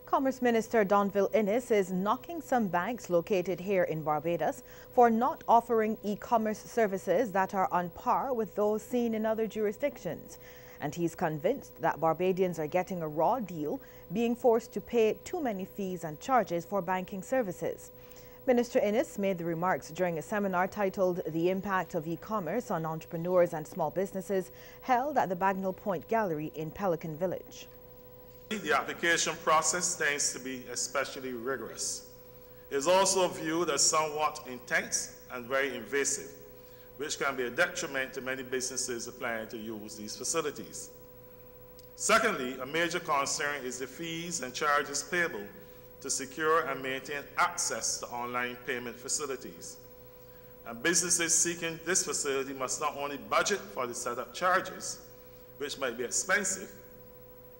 Commerce Minister Donville Innes is knocking some banks located here in Barbados for not offering e-commerce services that are on par with those seen in other jurisdictions. And he's convinced that Barbadians are getting a raw deal, being forced to pay too many fees and charges for banking services. Minister Innes made the remarks during a seminar titled The Impact of E-Commerce on Entrepreneurs and Small Businesses held at the Bagnall Point Gallery in Pelican Village. The application process tends to be especially rigorous. It is also viewed as somewhat intense and very invasive, which can be a detriment to many businesses applying to use these facilities. Secondly, a major concern is the fees and charges payable to secure and maintain access to online payment facilities. And businesses seeking this facility must not only budget for the setup charges, which might be expensive,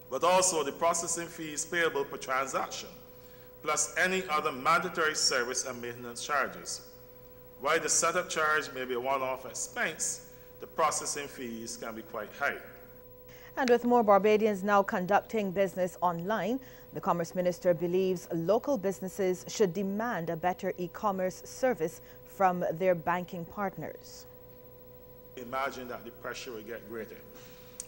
but also the processing fees payable per transaction, plus any other mandatory service and maintenance charges. While the setup charge may be a one-off expense, the processing fees can be quite high. And with more Barbadians now conducting business online, the Commerce Minister believes local businesses should demand a better e-commerce service from their banking partners. Imagine that the pressure will get greater.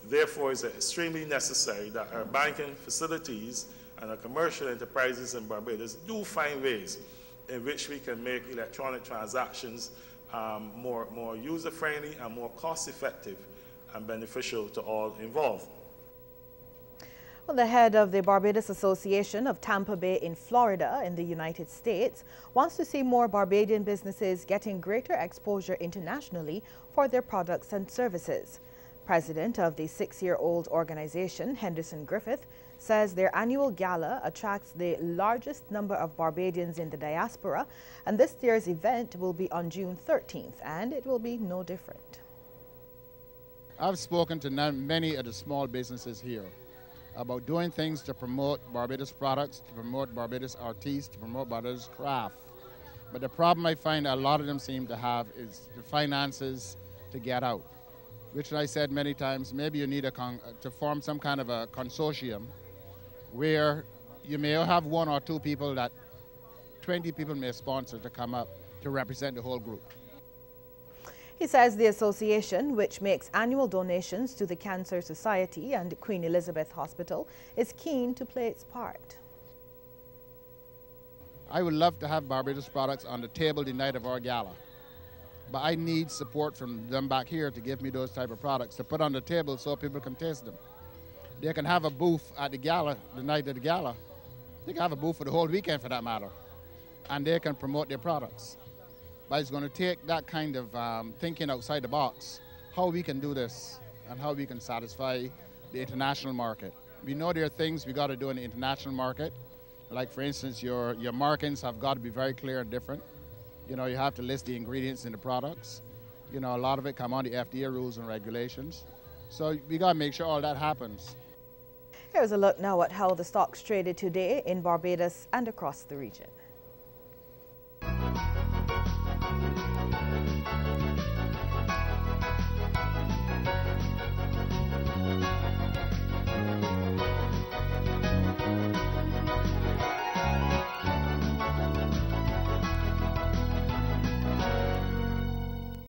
Therefore, it's extremely necessary that our banking facilities and our commercial enterprises in Barbados do find ways in which we can make electronic transactions more user-friendly and more cost-effective and beneficial to all involved. Well, the head of the Barbados Association of Tampa Bay in Florida in the United States wants to see more Barbadian businesses getting greater exposure internationally for their products and services. President of the 6-year-old organization, Henderson Griffith, says their annual gala attracts the largest number of Barbadians in the diaspora, and this year's event will be on June 13th, and it will be no different. I've spoken to many of the small businesses here about doing things to promote Barbados products, to promote Barbados artists, to promote Barbados craft. But the problem I find a lot of them seem to have is the finances to get out, which I said many times, maybe you need to form some kind of a consortium where you may have 1 or 2 people that 20 people may sponsor to come up to represent the whole group. He says the association, which makes annual donations to the Cancer Society and Queen Elizabeth Hospital, is keen to play its part. I would love to have Barbados products on the table the night of our gala, but I need support from them back here to give me those type of products to put on the table so people can taste them. They can have a booth at the gala, the night of the gala. They can have a booth for the whole weekend for that matter, and they can promote their products. But it's going to take that kind of thinking outside the box, how we can do this and how we can satisfy the international market. We know there are things we got to do in the international market, like for instance your markings have got to be very clear and different. You know, you have to list the ingredients in the products. You know, a lot of it come on the FDA rules and regulations. So we got to make sure all that happens. Here's a look now at how the stocks traded today in Barbados and across the region.